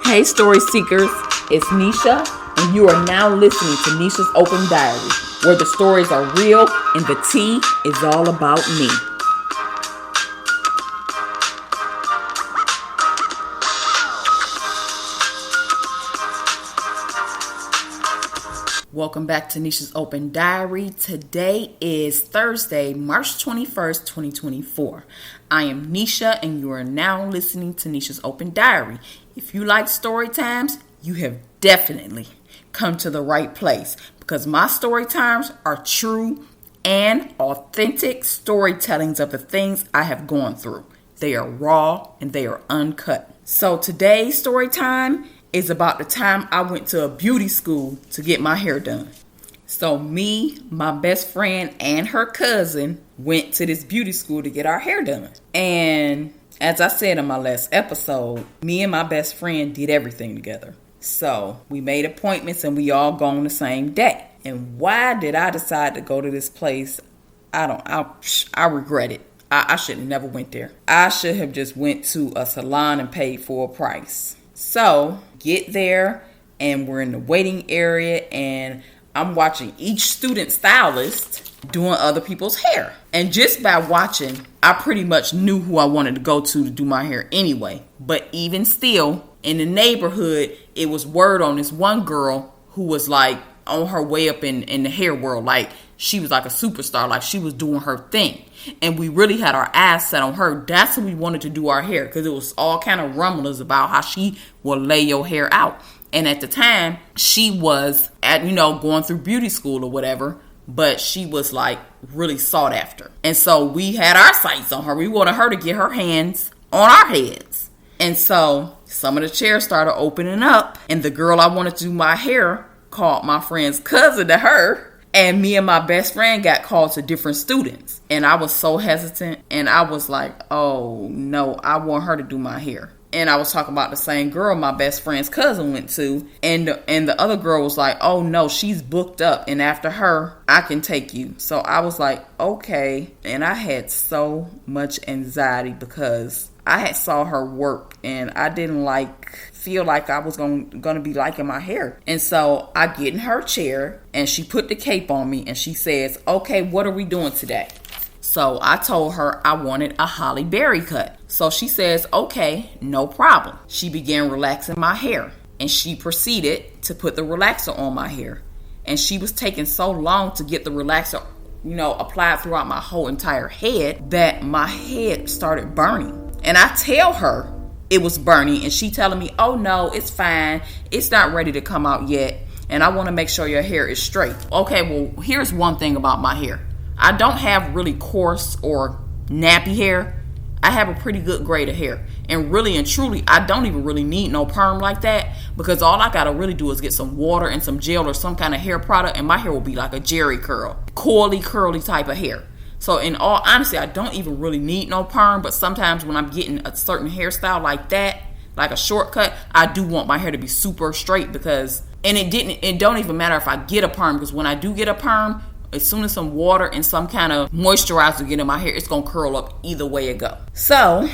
Hey story seekers, it's Nisha and you are now listening to Nisha's Open Diary, where the stories are real and the tea is all about me. Welcome back to Nisha's Open Diary. Today is Thursday, March 21st, 2024. I am Nisha and you are now listening to Nisha's Open Diary. If you like story times, you have definitely come to the right place because my story times are true and authentic storytellings of the things I have gone through. They are raw and they are uncut. So today's story time is about the time I went to a beauty school to get my hair done. So me, my best friend, and her cousin went to this beauty school to get our hair done. And as I said in my last episode, me and my best friend did everything together. So we made appointments and we all go on the same day. And why did I decide to go to this place? I regret it. I should have never went there. I should have just went to a salon and paid full price. So get there and we're in the waiting area and I'm watching each student stylist doing other people's hair. And just by watching, I pretty much knew who I wanted to go to do my hair anyway. But even still, in the neighborhood, it was word on this one girl who was like on her way up in the hair world. Like she was like a superstar, like she was doing her thing. And we really had our eyes set on her. That's who we wanted to do our hair because it was all kind of rumblings about how she will lay your hair out. And at the time, she was going through beauty school or whatever, but she was like really sought after. And so we had our sights on her. We wanted her to get her hands on our heads. And so some of the chairs started opening up and the girl I wanted to do my hair called my friend's cousin to her. And me and my best friend got called to different students. And I was so hesitant. And I was like, oh, no, I want her to do my hair. And I was talking about the same girl my best friend's cousin went to. And the other girl was like, oh, no, she's booked up. And after her, I can take you. So I was like, okay. And I had so much anxiety because I had saw her work. And I didn't feel like I was going to be liking my hair. And so I get in her chair and she put the cape on me and she says, okay, what are we doing today? So I told her I wanted a Holly Berry cut. So she says, okay, no problem. She began relaxing my hair and she proceeded to put the relaxer on my hair. And she was taking so long to get the relaxer, applied throughout my whole entire head that my head started burning. And I tell her it was burning and she telling me, oh no, it's fine. It's not ready to come out yet. And I want to make sure your hair is straight. Okay, well, here's one thing about my hair. I don't have really coarse or nappy hair. I have a pretty good grade of hair. And really and truly, I don't even really need no perm like that because all I got to really do is get some water and some gel or some kind of hair product and my hair will be like a Jerry curl. Coily, curly type of hair. So in all honesty, I don't even really need no perm, but sometimes when I'm getting a certain hairstyle like that, like a shortcut, I do want my hair to be super straight it don't even matter if I get a perm because when I do get a perm, as soon as some water and some kind of moisturizer get in my hair, it's going to curl up either way it go. So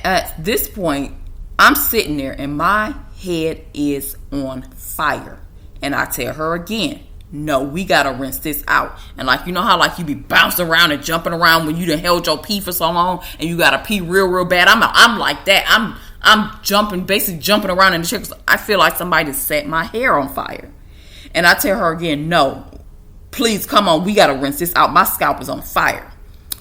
at this point, I'm sitting there and my head is on fire. And I tell her again, no, we gotta rinse this out. And you know how you be bouncing around and jumping around when you done held your pee for so long and you gotta pee real bad. I'm like that. I'm basically jumping around in the chair because I feel like somebody set my hair on fire. And I tell her again, no, please come on, we gotta rinse this out. My scalp is on fire.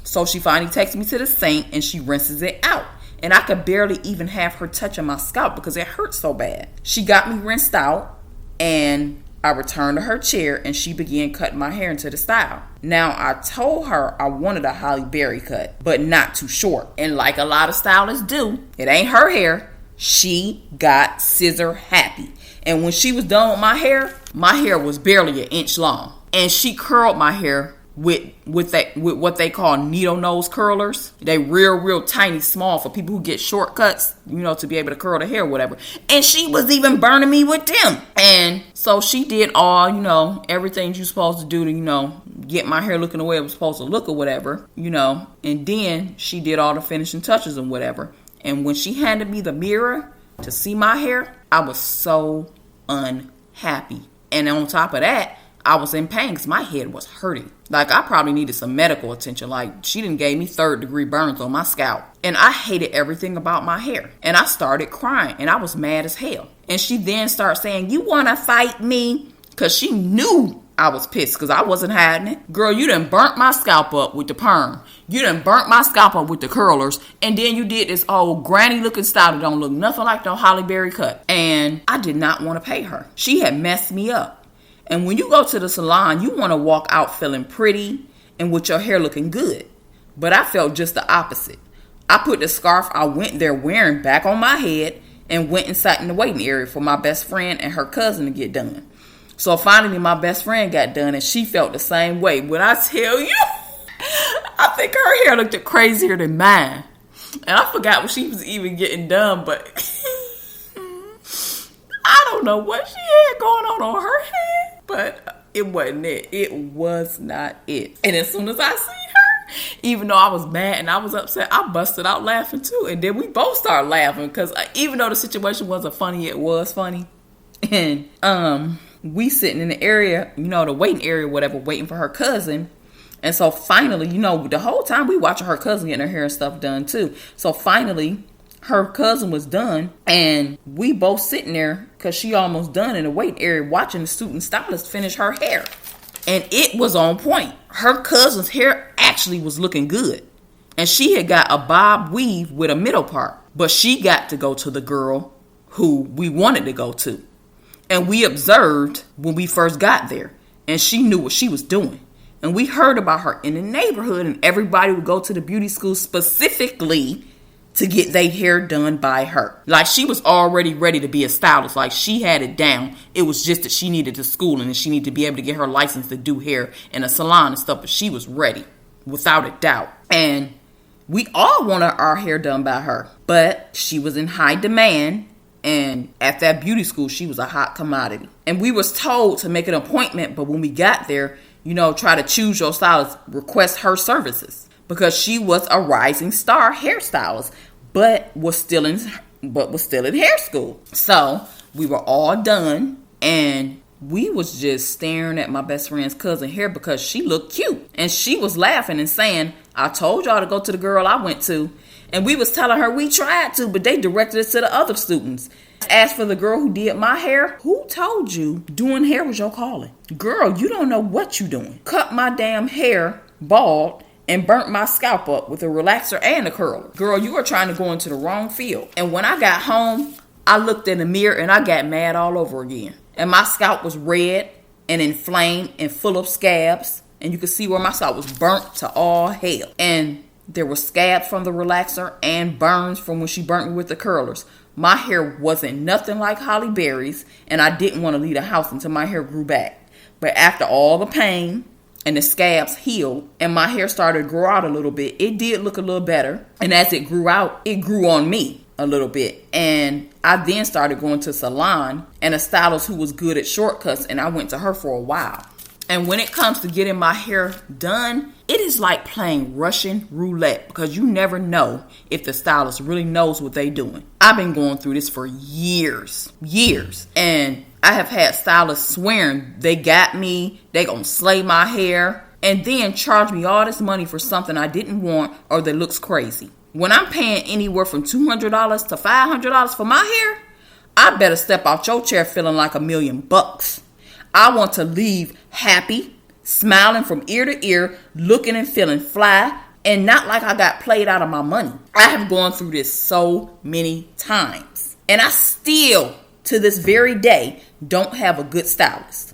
So she finally takes me to the sink and she rinses it out. And I could barely even have her touching my scalp because it hurts so bad. She got me rinsed out and I returned to her chair and she began cutting my hair into the style. Now, I told her I wanted a Holly Berry cut, but not too short. And like a lot of stylists do, it ain't her hair. She got scissor happy. And when she was done with my hair was barely an inch long. And she curled my hair with what they call needle nose curlers. They real tiny, small for people who get shortcuts, to be able to curl the hair or whatever. And she was even burning me with them. And so she did all, everything you're supposed to do to, get my hair looking the way it was supposed to look or whatever, and then she did all the finishing touches and whatever. And when she handed me the mirror, to see my hair, I was so unhappy. And on top of that, I was in pain because my head was hurting. Like, I probably needed some medical attention. Like, she done gave me 3rd-degree burns on my scalp. And I hated everything about my hair. And I started crying. And I was mad as hell. And she then started saying, you want to fight me? Because she knew I was pissed because I wasn't hiding it. Girl, you done burnt my scalp up with the perm. You done burnt my scalp up with the curlers. And then you did this old granny looking style that don't look nothing like no Holly Berry cut. And I did not want to pay her. She had messed me up. And when you go to the salon, you want to walk out feeling pretty and with your hair looking good. But I felt just the opposite. I put the scarf I went there wearing back on my head and went and sat in the waiting area for my best friend and her cousin to get done. So finally, my best friend got done and she felt the same way. When I tell you, I think her hair looked crazier than mine. And I forgot when she was even getting done, but I don't know what she had going on her head, but it wasn't it. It was not it. And as soon as I seen her, even though I was mad and I was upset, I busted out laughing too. And then we both started laughing because even though the situation wasn't funny, it was funny. And we sitting in the area, the waiting area, whatever, waiting for her cousin. And so finally, the whole time we watching her cousin getting her hair and stuff done too. So finally, her cousin was done, and we both sitting there because she almost done in the waiting area watching the student stylist finish her hair. And it was on point. Her cousin's hair actually was looking good. And she had got a bob weave with a middle part. But she got to go to the girl who we wanted to go to. And we observed when we first got there. And she knew what she was doing. And we heard about her in the neighborhood, and everybody would go to the beauty school specifically to get their hair done by her. Like, she was already ready to be a stylist. Like, she had it down. It was just that she needed the schooling and she needed to be able to get her license to do hair in a salon and stuff. But she was ready, without a doubt. And we all wanted our hair done by her. But she was in high demand. And at that beauty school, she was a hot commodity. And we was told to make an appointment. But when we got there, try to choose your stylist, request her services. Because she was a rising star hairstylist, but was still in hair school. So we were all done, and we was just staring at my best friend's cousin hair because she looked cute. And she was laughing and saying, I told y'all to go to the girl I went to. And we was telling her we tried to, but they directed us to the other students. As for the girl who did my hair, who told you doing hair was your calling? Girl, you don't know what you doing. Cut my damn hair bald and burnt my scalp up with a relaxer and a curler. Girl, you are trying to go into the wrong field. And when I got home, I looked in the mirror and I got mad all over again. And my scalp was red and inflamed and full of scabs. And you could see where my scalp was burnt to all hell. And there were scabs from the relaxer and burns from when she burnt me with the curlers. My hair wasn't nothing like Holly Berry's, and I didn't want to leave the house until my hair grew back. But after all the pain and the scabs healed and my hair started to grow out a little bit, it did look a little better. And as it grew out, it grew on me a little bit. And I then started going to a salon and a stylist who was good at shortcuts, and I went to her for a while. And when it comes to getting my hair done, it is like playing Russian roulette because you never know if the stylist really knows what they're doing. I've been going through this for years. And I have had stylists swearing they got me, they gonna slay my hair, and then charge me all this money for something I didn't want or that looks crazy. When I'm paying anywhere from $200 to $500 for my hair, I better step out your chair feeling like $1,000,000. I want to leave happy, smiling from ear to ear, looking and feeling fly, and not like I got played out of my money. I have gone through this so many times. And I still, to this very day, don't have a good stylist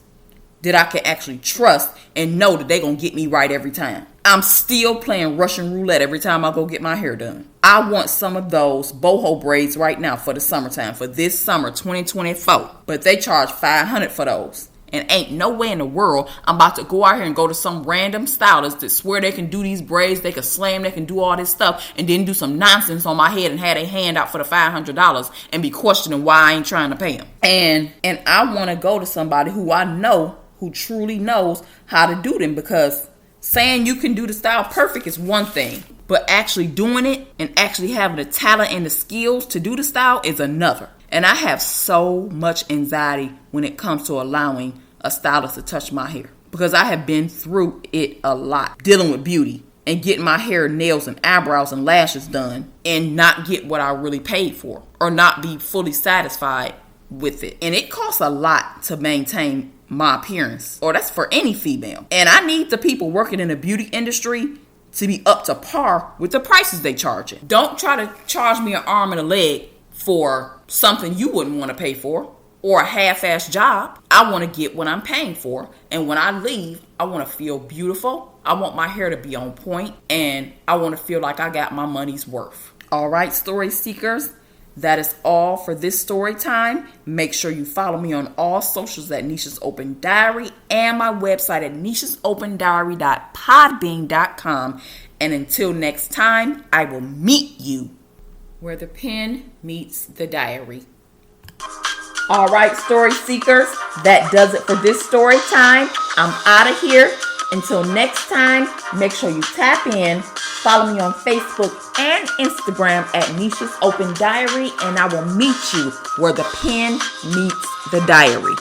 that I can actually trust and know that they're going to get me right every time. I'm still playing Russian roulette every time I go get my hair done. I want some of those boho braids right now for the summertime, for this summer 2024. But they charge $500 for those. And ain't no way in the world I'm about to go out here and go to some random stylist that swear they can do these braids, they can slam, they can do all this stuff, and then do some nonsense on my head and have a hand out for the $500 and be questioning why I ain't trying to pay them. And I want to go to somebody who I know, who truly knows how to do them, because saying you can do the style perfect is one thing, but actually doing it and actually having the talent and the skills to do the style is another. And I have so much anxiety when it comes to allowing a stylist to touch my hair, because I have been through it a lot, dealing with beauty and getting my hair, nails, and eyebrows and lashes done and not get what I really paid for or not be fully satisfied with it. And it costs a lot to maintain my appearance, or that's for any female. And I need the people working in the beauty industry to be up to par with the prices they charge it. Don't try to charge me an arm and a leg for something you wouldn't want to pay for, or a half-ass job. I want to get what I'm paying for. And when I leave, I want to feel beautiful. I want my hair to be on point, and I want to feel like I got my money's worth. All right, story seekers, that is all for this story time. Make sure you follow me on all socials at Nisha's Open Diary and my website at nishasOpenDiary.podbean.com. And until next time, I will meet you where the pen meets the diary. All right, story seekers, that does it for this story time. I'm out of here. Until next time, make sure you tap in, follow me on Facebook and Instagram at Nisha's Open Diary, and I will meet you where the pen meets the diary.